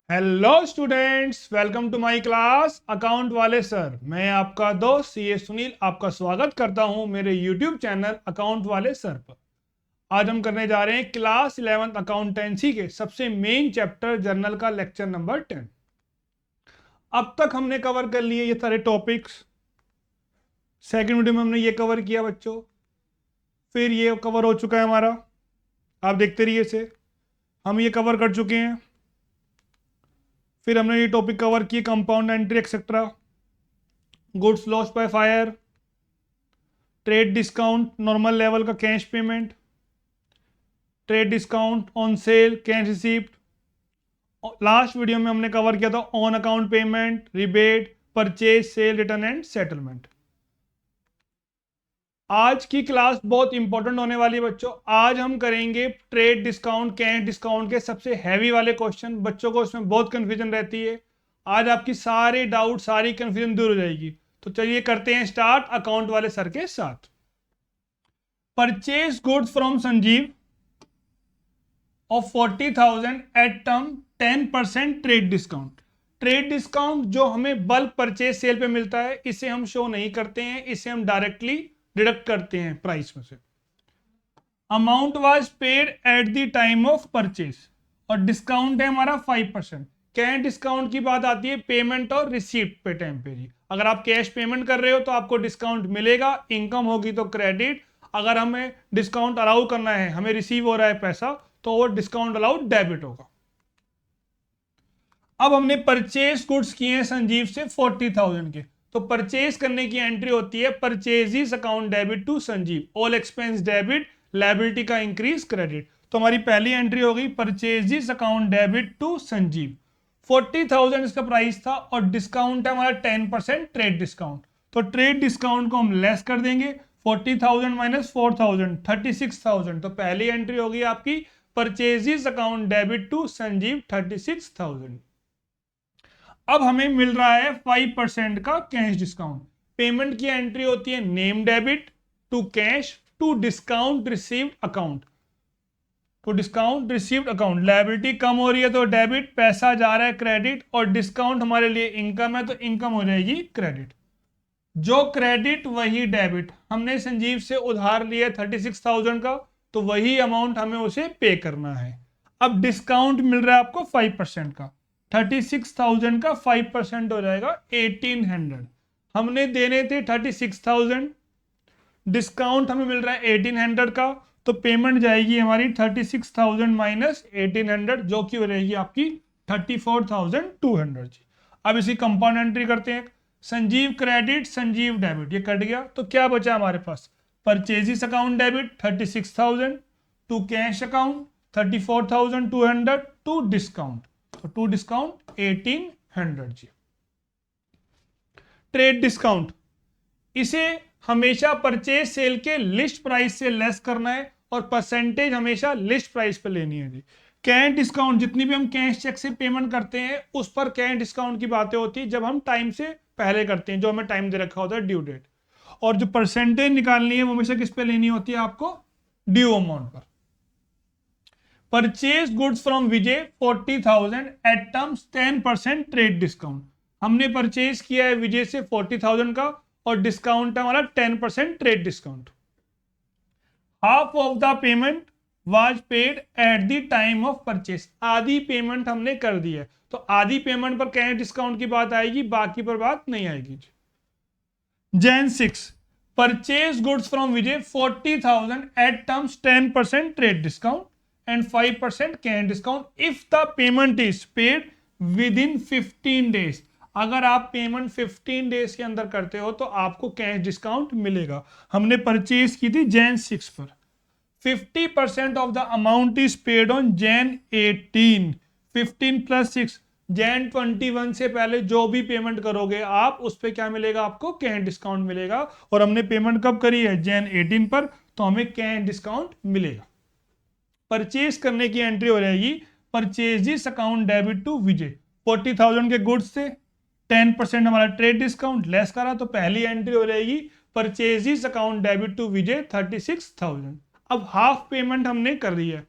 Hello students, welcome to my class account वाले sir. मैं आपका दोस्त सीए सुनील आपका स्वागत करता हूं मेरे यूट्यूब चैनल अकाउंट वाले सर पर। आज हम करने जा रहे हैं क्लास 11th अकाउंटेंसी के सबसे मेन चैप्टर जर्नल का लेक्चर नंबर 10। अब तक हमने कवर कर लिए ये सारे टॉपिक्स। सेकेंड वीडियो में हमने ये कवर किया बच्चों, फिर ये कवर हो चुका है हमारा, आप देखते रहिए इसे। हम ये कवर कर चुके हैं, फिर हमने ये टॉपिक कवर किए compound entry etcetera, goods lost by fire, trade discount, normal level का cash payment, trade discount on sale, cash receipt. Last video में हमने कवर किया था on account payment, rebate, purchase, sale, return and settlement. आज की class बहुत important होने वाली है बच्चों। आज हम करेंगे ट्रेड डिस्काउंट, कैश डिस्काउंट के सबसे हैवी वाले क्वेश्चन। बच्चों को इसमें बहुत कंफ्यूजन रहती है। आज आपकी सारे डाउट, सारी कंफ्यूजन दूर हो जाएगी। तो चलिए करते हैं स्टार्ट अकाउंट वाले सर के साथ। Purchase goods from Sanjeev of 40,000 at term 10% trade discount. Trade discount जो हमें बल्क परचेज सेल पे मिलता है, इसे हम शो नहीं करते हैं, इसे हम डायरेक्टली डिडक्ट करते हैं प्राइस में से। Amount was paid eight the time of purchase, और डिस्काउंट है हमारा 5%। कैश डिस्काउंट की बात आती है पेमेंट और रिसीप्ट पे टाइम पे जी। अगर आप कैश पेमेंट कर रहे हो तो आपको डिस्काउंट मिलेगा, इनकम होगी तो क्रेडिट। अगर हमें डिस्काउंट अलाउ करना है, हमें रिसीव हो रहा है पैसा, तो वो डिस्काउंट अलाउ डेबिट होगा। अब हमने परचेज गुड्स किए हैं संजीव से 40,000 के, तो परचेज करने की एंट्री होती है purchases account debit to Sanjeev, all expense debit, liability का इंक्रीज क्रेडिट। तो हमारी पहली एंट्री हो गई purchases account debit to Sanjeev. 40,000 इसका प्राइस था और डिस्काउंट है हमारा 10% ट्रेड डिस्काउंट। तो ट्रेड डिस्काउंट को हम लेस कर देंगे, 40,000 माइनस 4,000 36,000। तो पहली एंट्री होगी आपकी purchases account debit to Sanjeev 36,000। अब हमें मिल रहा है 5% का कैश डिस्काउंट। पेमेंट की एंट्री होती है name debit to cash to discount received account, तो डिस्काउंट रिसीव्ड अकाउंट। लायबिलिटी कम हो रही है तो डेबिट, पैसा जा रहा है क्रेडिट, और डिस्काउंट हमारे लिए इनकम है तो इनकम हो जाएगी क्रेडिट। जो क्रेडिट वही डेबिट। हमने संजीव से उधार लिया 36,000 का, तो वही अमाउंट हमें उसे पे करना है। अब डिस्काउंट मिल रहा है आपको 5% का, 36,000 का 5% हो जाएगा 1800। हमने देने थे 36,000, डिस्काउंट हमें मिल रहा है 1800 का, तो पेमेंट जाएगी हमारी 36,000 माइनस 1800, जो कि हो रहेगी आपकी 34,200 जी। अब इसी कंपाउंड एंट्री करते हैं। संजीव क्रेडिट, संजीव डेबिट, ये कट गया, तो क्या बचा हमारे पास? Purchases account debit 36,000 to cash account 34,200 to discount, तो टू डिस्काउंट 1800 जी। ट्रेड डिस्काउंट, इसे हमेशा परचेज सेल के लिस्ट प्राइस से लेस करना है और परसेंटेज हमेशा लिस्ट प्राइस पे लेनी है जी। कैश डिस्काउंट, जितनी भी हम कैश चेक से पेमेंट करते हैं उस पर कैश डिस्काउंट की बातें होती है जब हम टाइम से पहले करते हैं, जो हमें टाइम दे रखा होता है ड्यू डेट। और जो परसेंटेज निकालनी है वो हमेशा किस पे लेनी होती है आपको? ड्यू अमाउंट पर। Purchase goods from Vijay 40,000 at terms 10% trade discount. हमने परचेज किया है विजय से 40,000 का और डिस्काउंट है हमारा 10% trade discount. Half of the payment was paid eight the time of purchase. आधी पेमेंट हमने कर दी है, तो आधी पेमेंट पर कैश डिस्काउंट की बात आएगी, बाकी पर बात नहीं आएगी। Jan 6, purchase goods from Vijay 40,000 at terms 10% trade discount and 5% cash discount if the payment is paid within 15 days. अगर आप पेमेंट 15 डेज के अंदर करते हो तो आपको कैश डिस्काउंट मिलेगा। हमने परचेज की थी जैन 6 पर। 50% of the amount is paid on Jain 18, 15 plus 6, Jain 21 से पहले जो भी पेमेंट करोगे आप, उस पर क्या मिलेगा? आपको कैश डिस्काउंट मिलेगा। और हमने पेमेंट कब करी है? जैन 18 पर, तो हमें कैश डिस्काउंट मिलेगा। परचेज करने की एंट्री हो जाएगी परचेजिस अकाउंट डेबिट टू विजय। 40,000 के गुड्स से 10% हमारा ट्रेड डिस्काउंट लेस करा, तो पहली एंट्री हो जाएगी परचेजिस अकाउंट डेबिट टू विजय 36,000। अब हाफ पेमेंट हमने कर दी है,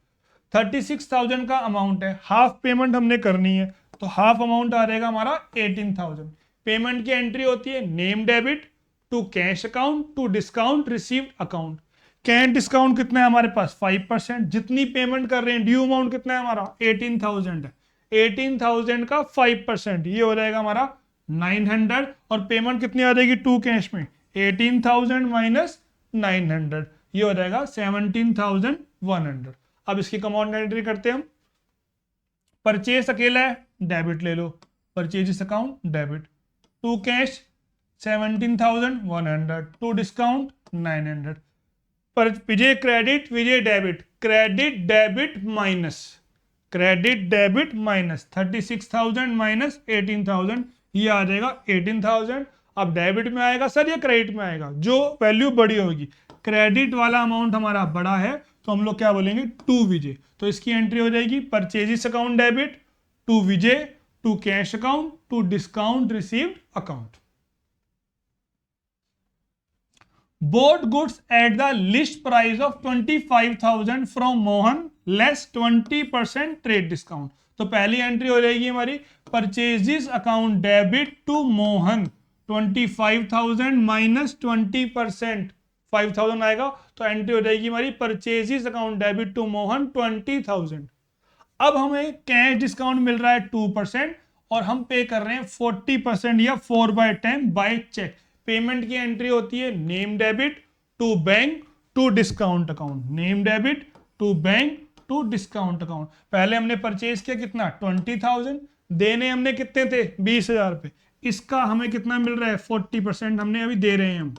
36,000 का अमाउंट है, हाफ पेमेंट हमने करनी है, तो हाफ अमाउंट आ जाएगा हमारा 18,000। पेमेंट की एंट्री होती है name debit to cash account to discount received account. Cash discount कितना है हमारे पास 5%, जितनी पेमेंट कर रहे हैं ड्यू अमाउंट कितना है हमारा 18,000 है, 18,000 का 5% ये हो जाएगा हमारा 900, और पेमेंट कितनी आ जाएगी टू कैश में 18,000 माइनस 900 ये हो जाएगा 17,100। अब इसकी कंपाउंड एंट्री करते हैं हम। परचेस अकेला है, डेबिट ले लो, purchase account debit, to cash 17,100, to discount 900। पर Vijay credit Vijay debit, credit debit minus, credit debit minus 36,000 minus 18,000 ये आ जाएगा 18,000। अब डेबिट में आएगा सर या क्रेडिट में आएगा, जो वैल्यू बड़ी होगी, क्रेडिट वाला अमाउंट हमारा बड़ा है तो हम लोग क्या बोलेंगे टू विजय, तो इसकी एंट्री हो जाएगी purchases account debit to Vijay to cash account to discount received account. Bought goods at the list price of 25,000 from Mohan less 20% trade discount. तो पहली एंट्री हो जाएगी हमारी purchases account debit to Mohan 25,000 minus 20%, 5,000 आएगा तो एंट्री हो जाएगी हमारी purchases account debit to Mohan 20,000। अब हमें कैश डिस्काउंट मिल रहा है 2% और हम पे कर रहे हैं 40% या 4/10 बाय चेक। पेमेंट की एंट्री होती है name debit to bank to discount account, name debit to bank to discount account. पहले हमने परचेज किया कितना 20,000, देने हमने कितने थे 20,000 पे, इसका हमें कितना मिल रहा है 40% हमने अभी दे रहे हैं हम,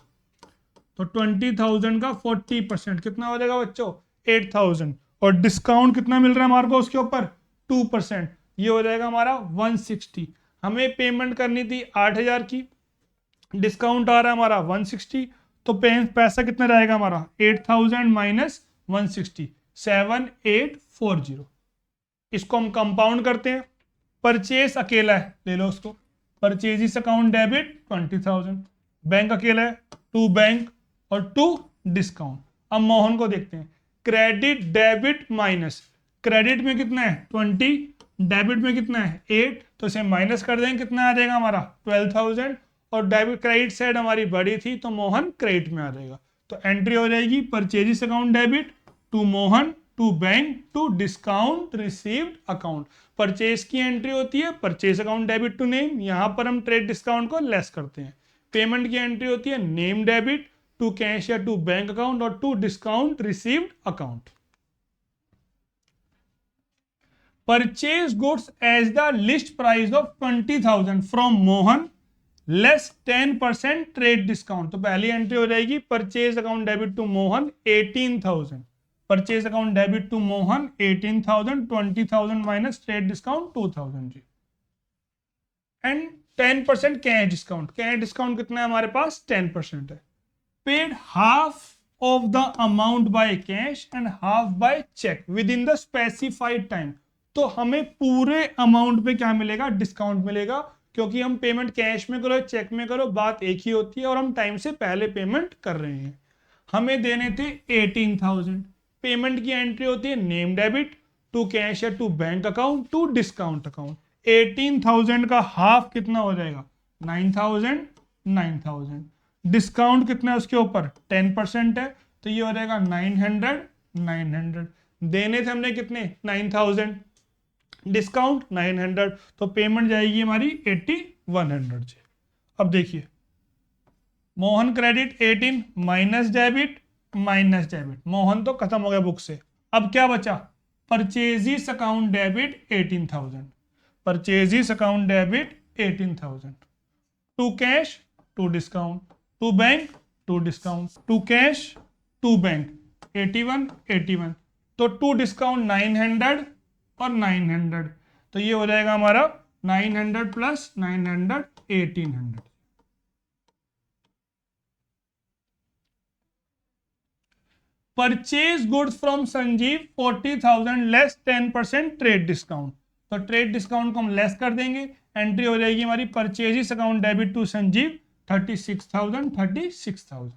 तो 20,000 का 40% कितना हो जाएगा बच्चों 8,000, और डिस्काउंट कितना मिल रहा है हमारे को उसके ऊपर 2%, ये हो जाएगा हमारा 160। हमें पेमेंट करनी थी 8,000 की, डिस्काउंट आ रहा है हमारा 160, तो पैसा कितना रहेगा हमारा 8,000 माइनस 160 7,840। इसको हम कंपाउंड करते हैं। परचेस अकेला है ले लो उसको, परचेजिस अकाउंट डेबिट 20,000, बैंक अकेला है टू बैंक और टू डिस्काउंट। अब मोहन को देखते हैं, क्रेडिट डेबिट माइनस, क्रेडिट में कितना है 20, डेबिट में कितना है 8, तो इसे माइनस कर देंगे कितना आ जाएगा हमारा 12,000, और डेबिट क्रेडिट साइड हमारी बड़ी थी तो मोहन क्रेडिट में आ जाएगा। तो एंट्री हो जाएगी purchases account debit to Mohan to bank to discount received account. Purchase की एंट्री होती है purchase account debit to name, यहां पर हम ट्रेड डिस्काउंट को लेस करते हैं। पेमेंट की एंट्री होती है नेम डेबिट टू कैश या टू बैंक अकाउंट और to discount received account. Purchase goods as the list price of 20,000 from Mohan less 10% trade discount. तो पहली एंट्री हो जाएगी purchase account debit to Mohan 18,000, purchase account debit to Mohan 18,000, 20,000 minus trade discount 2,000 जी, and 10% cash discount. Cash discount कितना है हमारे पास 10% है। Paid half of the amount by cash and half by cheque with in the specified time. तो हमें पूरे amount पे क्या मिलेगा डिस्काउंट मिलेगा, क्योंकि हम पेमेंट कैश में करो चेक में करो बात एक ही होती है और हम टाइम से पहले पेमेंट कर रहे हैं। हमें देने थे 18,000, पेमेंट की एंट्री होती है नेम डेबिट टू कैश या to bank account to discount account. 18,000 का हाफ कितना हो जाएगा 9,000, 9,000, डिस्काउंट कितना है उसके ऊपर 10% है तो ये हो जाएगा 900, 900। देने थे हमने कितने 9,000, डिस्काउंट 900, तो पेमेंट जाएगी हमारी 8,100 से। अब देखिए Mohan credit 18 minus debit minus debit, Mohan तो खत्म हो गया बुक से। अब क्या बचा purchases account debit 18,000, purchases account debit 18,000 to cash to discount to bank to discount to cash to bank 81, 81, तो टू डिस्काउंट 900 और 900, तो ये हो जाएगा हमारा 900 plus 900 1800। Purchase goods from Sanjeev 40,000 less 10% trade discount, तो ट्रेड डिस्काउंट को हम लेस कर देंगे। एंट्री हो जाएगी हमारी purchases account debit to Sanjeev 36,000, 36,000।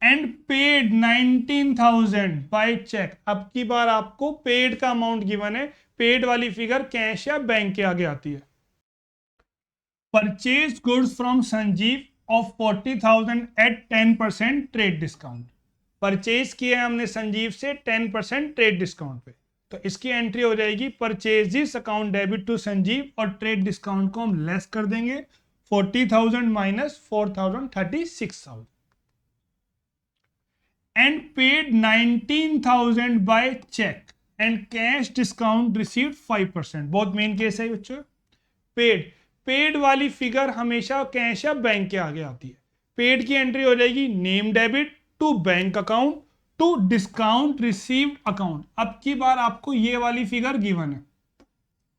And paid 19,000 by cheque. अब की बार आपको पेड का अमाउंट गिवन है, पेड वाली फिगर कैश या बैंक के आगे आती है। Purchase goods from Sanjeev of 40,000 at 10% trade discount. Purchase किया हमने संजीव से 10% ट्रेड डिस्काउंट पे, तो इसकी एंट्री हो जाएगी purchases account debit to Sanjeev और ट्रेड डिस्काउंट को हम लेस कर देंगे 40,000 minus 4,000 36,000 and paid 19,000 by cheque and cash discount received 5%। बहुत मेन केस है बच्चों। पेड वाली फिगर हमेशा कैश या बैंक के आगे आती है। पेड की एंट्री हो जाएगी name debit to bank account to discount received account. अब की बार आपको ये वाली फिगर गिवन है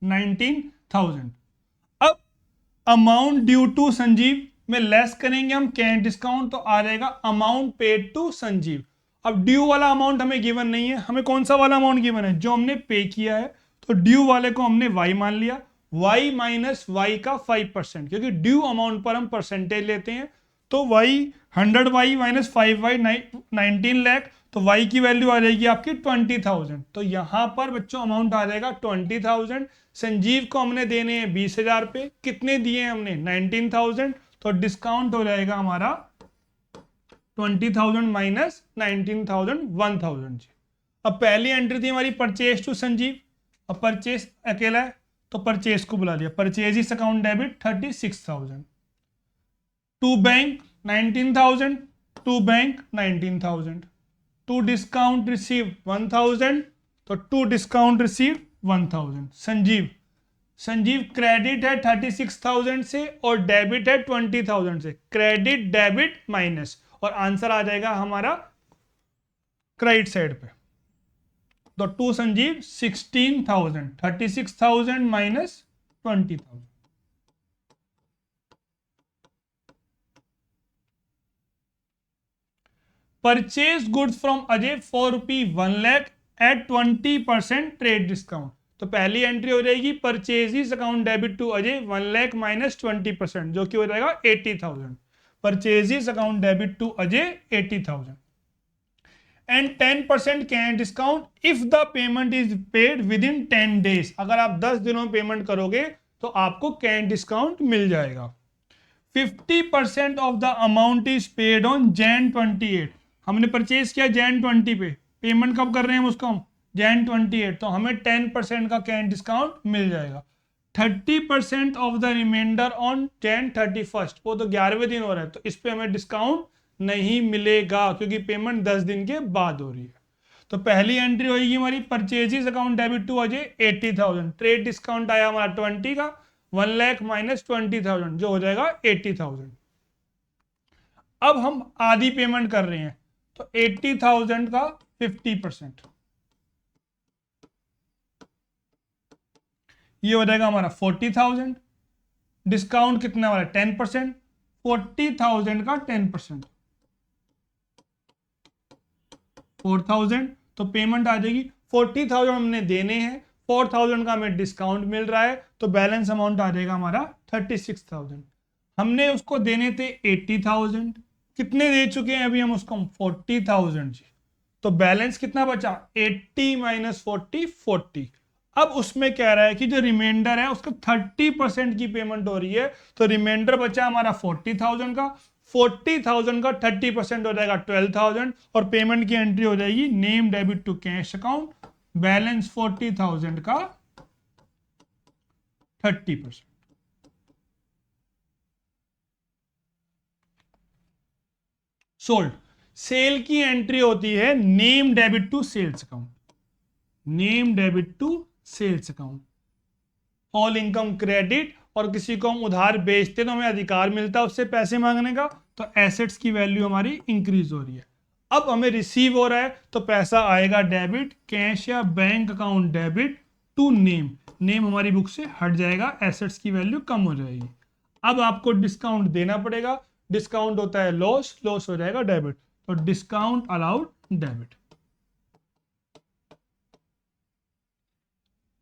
19,000। अब अमाउंट ड्यू टू संजीव में लेस करेंगे हम कैश डिस्काउंट, तो आ जाएगा अमाउंट पेड टू संजीव। अब ड्यू वाला अमाउंट हमें गिवन नहीं है, हमें कौन सा वाला अमाउंट गिवन है, जो हमने पे किया है। तो ड्यू वाले को हमने y मान लिया, y माइनस वाई का 5%, क्योंकि ड्यू अमाउंट पर हम परसेंटेज लेते हैं। तो y 100y minus 5y 19 lakh, तो y की वैल्यू आ जाएगी आपकी 20,000। तो यहां पर बच्चों अमाउंट आ जाएगा 20,000। संजीव को हमने देने हैं 20,000 पे, कितने दिए हैं हमने 19,000, तो डिस्काउंट हो जाएगा हमारा 20,000 माइनस 19,000 1,000 जी। अब पहली एंट्री थी हमारी परचेज टू संजीव, अब परचेज अकेला है तो परचेज को बुला लिया, purchase account debit 36,000 to bank 19,000 to bank 19,000 to discount receive 1,000, तो to discount receive 1,000। Sanjeev credit है 36,000 से और डेबिट है 20,000 से, क्रेडिट डेबिट माइनस, और आंसर आ जाएगा हमारा क्रेडिट साइड पे। तो to Sanjeev 16,000, 36,000 minus 20,000। Purchase goods from Ajay for ₹1 lakh at 20% trade discount. तो पहली एंट्री हो जाएगी purchases account debit to Ajay 1 lakh minus 20%, जो कि हो जाएगा 80,000। Purchases account debit to Ajay 80,000 and 10% cash discount if the payment is paid within 10 days. अगर आप 10 दिनों में पेमेंट करोगे तो आपको कैश डिस्काउंट मिल जाएगा। 50% of the amount is paid on Jan 28। हमने परचेज किया Jan 20 पे, पेमेंट कब कर रहे हैं उसको हम Jan 28, तो हमें 10% का कैश डिस्काउंट मिल जाएगा। 30% of the reminder on Jan 31, वो तो 11वें दिन हो रहा है, तो इस पे हमें डिस्काउंट नहीं मिलेगा क्योंकि पेमेंट 10 दिन के बाद हो रही है। तो पहली एंट्री होगी हमारी purchases account debit to Ajay 80,000, trade discount आया हमारा 20 का, 1 लाख माइनस 20,000 जो हो जाएगा 80,000। अब हम आधी पेमेंट कर रहे हैं, तो 80,000 का 50%, ये हो जाएगा हमारा 40,000। डिस्काउंट कितना वाला 10%, 40,000 का 10% 4,000, तो पेमेंट आ जाएगी 40,000 हमने देने हैं, 4,000 का हमें डिस्काउंट मिल रहा है, तो बैलेंस अमाउंट आ जाएगा हमारा 36,000। हमने उसको देने थे 80,000, कितने दे चुके हैं अभी हम उसको 40,000 जी, तो बैलेंस कितना बचा 80 माइनस 40 40। अब उसमें कह रहा है कि जो रिमाइंडर है उसका 30% की पेमेंट हो रही है, तो रिमाइंडर बचा हमारा 40,000 का, 40,000 का 30% हो जाएगा 12,000 और पेमेंट की एंट्री हो जाएगी name debit to cash account, balance 40,000 का 30%। सोल्ड, सेल की एंट्री होती है name debit to sales account, name debit to sales account, all income credit, और किसी को हम उधार बेचते तो हमें अधिकार मिलता है उससे पैसे मांगने का, तो एसेट्स की वैल्यू हमारी इंक्रीज हो रही है। अब हमें रिसीव हो रहा है तो पैसा आएगा डेबिट, कैश या bank account debit to name, name हमारी बुक से हट जाएगा, एसेट्स की वैल्यू कम हो जाएगी। अब आपको डिस्काउंट देना पड़ेगा, डिस्काउंट होता है लॉस, लॉस हो जाएगा डेबिट, तो discount allowed debit.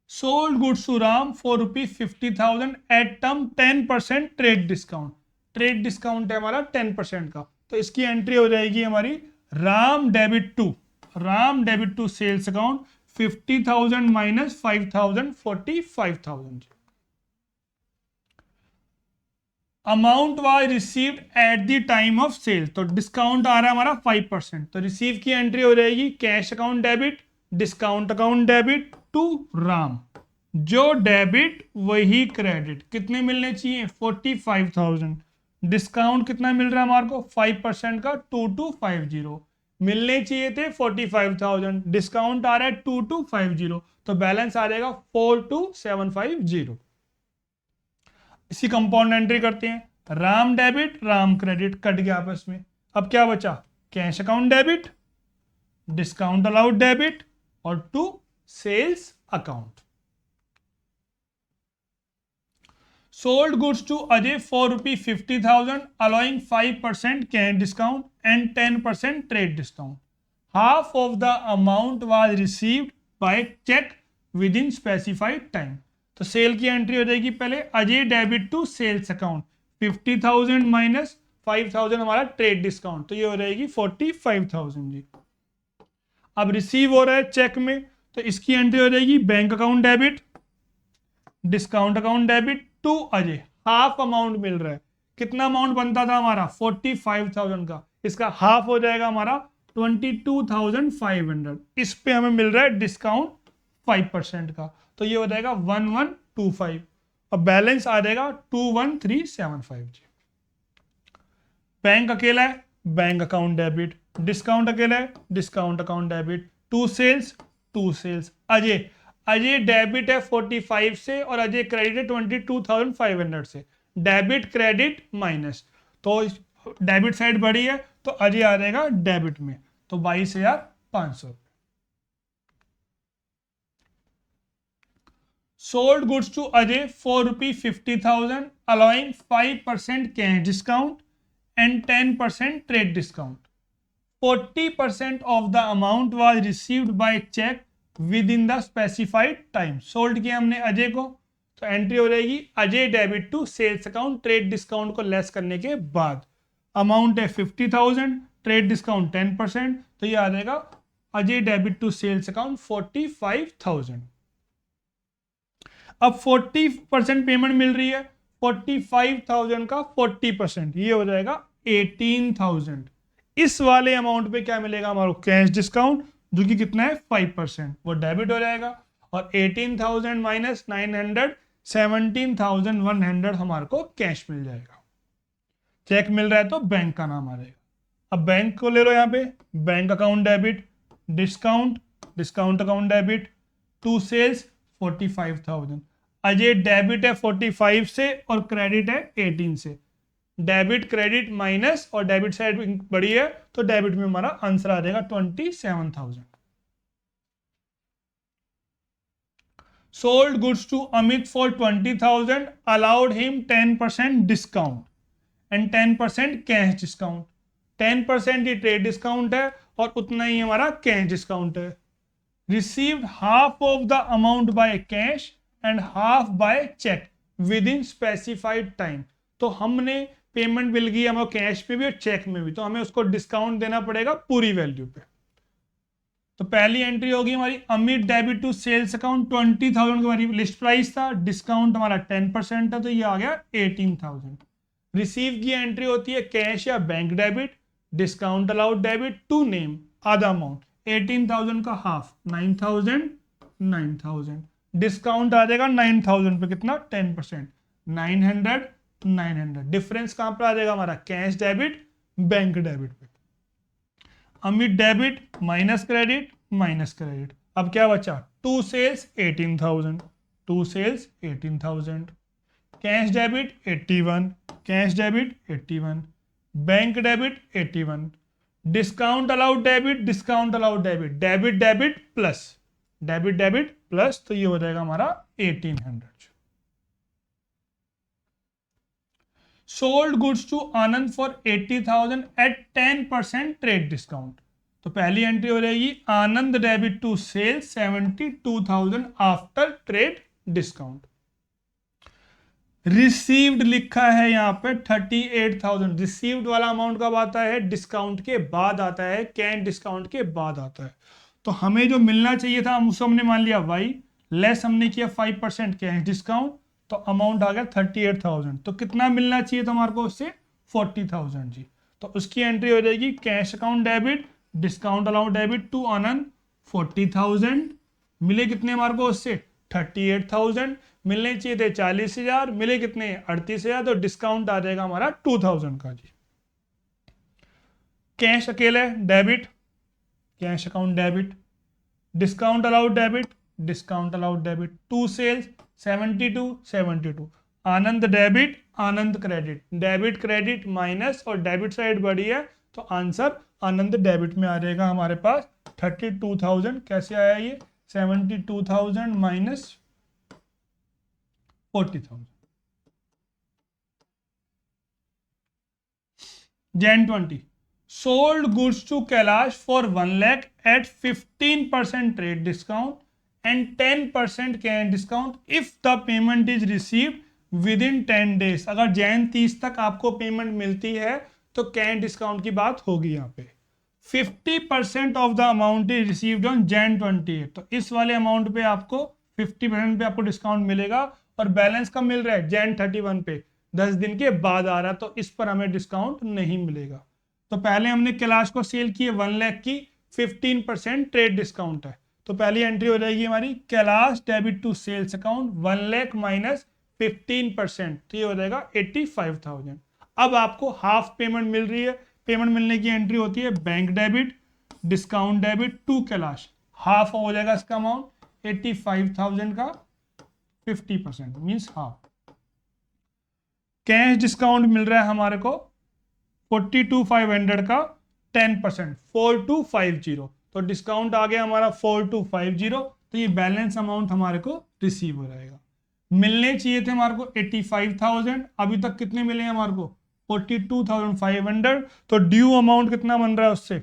Sold goods to Ram for ₹50,000 at term 10% trade discount, trade discount है हमारा 10% का, तो इसकी एंट्री हो जाएगी हमारी Ram debit to sales account 50,000 minus 5,000 45,000। Amount was received at the time of sale, तो डिस्काउंट आ रहा है हमारा 5%, तो रिसीव की एंट्री हो जाएगी cash account debit, discount account debit to Ram. जो डेबिट वही क्रेडिट, कितने मिलने चाहिए 45,000, डिस्काउंट कितना मिल रहा है हमारे को 5% का 2250, मिलने चाहिए थे 45,000, डिस्काउंट आ रहा है 2250, तो बैलेंस आ जाएगा 42750। इसी कंपाउंड एंट्री करते हैं, Ram debit Ram credit cut गया आपस में, अब क्या बचा cash account debit, discount allowed debit और to sales account. Sold goods to Ajay for ₹50,000 allowing 5% cash discount and 10% trade discount. Half of the amount was received by cheque with in specified time. तो sale की entry हो जाएगी पहले Ajay debit to sales account 50,000 minus 5,000 हमारा trade discount, तो ये हो जाएगी 45,000 जी। अब रिसीव हो रहा है चेक में, तो इसकी एंट्री हो जाएगी bank account debit, discount account debit to Ajay, half amount मिल रहा है, कितना अमाउंट बनता था हमारा 45,000 का, इसका हाफ हो जाएगा हमारा 22,500, इस पे हमें मिल रहा है डिस्काउंट 5% का, तो ये हो जाएगा 1125 और बैलेंस आ जाएगा 21375 जी। बैंक अकेला है बैंक अकाउंट डेबिट, डिस्काउंट अकेला है discount account debit, to sales Ajay debit है 45 से और अजय क्रेडिट है 22,500 से, डेबिट क्रेडिट माइनस, तो डेबिट साइड बड़ी है तो अजय आ जाएगा डेबिट में, तो 22,500। Sold goods to Ajay for ₹50,000 allowing 5% cash discount and 10% trade discount. 40% of the amount was received by cheque with in the specified time. Sold किया हमने अजय को, तो एंट्री हो जाएगी Ajay debit to sales account trade discount को less करने के बाद, अमाउंट है 50,000 ट्रेड डिस्काउंट 10%, तो ये आ जाएगा Ajay debit to sales account 45,000। अब 40% पेमेंट मिल रही है, 45,000 का 40% ये हो जाएगा 18,000। इस वाले अमाउंट पे क्या मिलेगा हमारा कैश डिस्काउंट, जो कि कितना है 5%, वो डेबिट हो जाएगा, और 18,000 माइनस 900 17,100 हमारे को कैश मिल जाएगा। चेक मिल रहा है तो बैंक का नाम आ जाएगा। अब बैंक को ले लो, यहाँ पे bank account debit, discount account debit, to sales 45,000, Ajay debit है 45 से और क्रेडिट है 18 से, डेबिट क्रेडिट माइनस और डेबिट साइड बड़ी है तो डेबिट में हमारा आंसर आ जाएगा 27,000। Sold goods to Amit for 20,000 allowed him 10% discount and 10% cash discount. 10% ये ट्रेड डिस्काउंट है और उतना ही हमारा कैश डिस्काउंट है। Received half of the amount by cash and half by cheque with in specified time. तो हमने पेमेंट मिल गई हमें कैश में भी और चेक में भी, तो हमें उसको डिस्काउंट देना पड़ेगा पूरी वैल्यू पे। तो पहली एंट्री होगी हमारी Amit debit to sales account 20,000 का हमारी लिस्ट प्राइस था, डिस्काउंट हमारा 10% था, तो ये आ गया 18,000। रिसीव की एंट्री होती है कैश या bank debit, discount allowed debit to name आधा अमाउंट, 18,000 का हाफ 9,000, डिस्काउंट आ जाएगा 9,000 पे कितना 10%, 900, डिफरेंस कहां पर आ जाएगा हमारा कैश डेबिट बैंक डेबिट पे। अमित डेबिट माइनस क्रेडिट, अब क्या बचा to sales 18,000, cash debit 81, bank debit 81, discount allowed debit, debit plus, तो ये हो जाएगा हमारा 1800। Sold goods to Anand for 80,000 at 10% trade discount. तो पहली एंट्री हो जाएगी Anand debit to sale 72,000 after trade discount. Received लिखा है यहाँ पे 38,000। रिसीव्ड वाला अमाउंट कब आता है? डिस्काउंट के बाद आता है, कैश डिस्काउंट के बाद आता है। तो हमें जो मिलना चाहिए था उसको हमने मान लिया वाई, लेस हमने किया 5% कैश डिस्काउंट, तो अमाउंट आ गया 38,000। तो कितना मिलना चाहिए था हमारे को उससे? 40,000 जी। तो उसकी एंट्री हो जाएगी cash account debit, discount allowed debit to Anand 40,000। मिले कितने हमारे को उससे? 38,000। मिलने चाहिए थे 40,000, मिले कितने? 38,000। तो डिस्काउंट आ जाएगा हमारा 2,000 का जी। कैश अकेले debit, cash account debit, discount allowed debit, discount allowed debit, to sales 72 Anand debit, Anand credit, debit credit minus और डेबिट साइड बढ़ी है तो आंसर आनंद डेबिट में आ जाएगा हमारे पास 32,000। कैसे आया ये? 72,000 minus 40,000। Jan 20 sold goods to Kailash for 1 lakh at 15% trade discount and 10% cash discount if the payment is received within 10 days। अगर जैन 30 तक आपको पेमेंट मिलती है तो कैश डिस्काउंट की बात होगी यहाँ पे। 50% of the amount is received on Jan 28। तो इस वाले अमाउंट पे आपको 50% पे आपको डिस्काउंट मिलेगा और बैलेंस कब मिल रहा है? Jan 31 पे, 10 दिन के बाद आ रहा है, तो इस पर हमें डिस्काउंट नहीं मिलेगा। तो पहले हमने कैलाश को सेल किए 1 लाख की, 15% ट्रेड डिस्काउंट है, तो पहली एंट्री हो जाएगी हमारी Kailash debit to sales account 1 lakh minus 15%, तो ये हो जाएगा 85,000। अब आपको हाफ पेमेंट मिल रही है, पेमेंट मिलने की एंट्री होती है bank debit, discount debit to Kailash, half हो जाएगा इसका अमाउंट 85,000 का 50% मींस हाफ। कैश डिस्काउंट मिल रहा है हमारे को 42,500 का 10% 4250, तो डिस्काउंट आ गया हमारा 4250, तो ये बैलेंस अमाउंट हमारे को रिसीव हो जाएगा। मिलने चाहिए थे हमारे को 85,000, अभी तक कितने मिले हैं हमारे को? 42,500। तो ड्यू अमाउंट कितना बन रहा है उससे?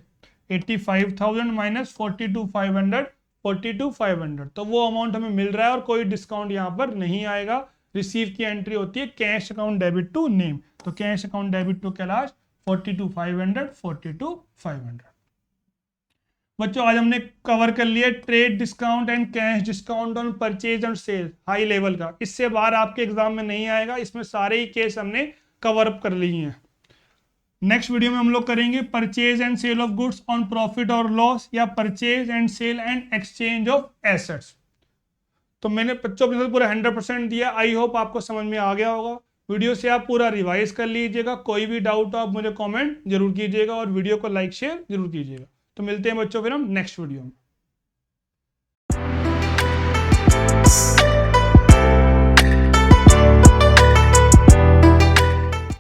85,000 माइनस 42,500, 42,500, तो वो अमाउंट हमें मिल रहा है और कोई डिस्काउंट यहाँ पर नहीं आएगा। रिसीव की एंट्री होती है cash account debit to name, तो cash account debit to Kailash 42,500, 42,500। बच्चों आज हमने कवर कर लिया trade discount and cash discount on purchase and sale, high level का। इससे बाहर आपके एग्जाम में नहीं आएगा, इसमें सारे ही केस हमने कवर अप कर लिए हैं। नेक्स्ट वीडियो में हम लोग करेंगे purchase and sale of goods on profit और लॉस, या purchase and sale and exchange of assets. तो मैंने बच्चों के साथ पूरा 100% दिया। आई होप आपको समझ में आ गया होगा। वीडियो से आप पूरा रिवाइज कर लीजिएगा, कोई भी डाउट हो आप मुझे कमेंट जरूर कीजिएगा और वीडियो को लाइक शेयर जरूर कीजिएगा। तो मिलते हैं बच्चों फिर हम नेक्स्ट वीडियो में।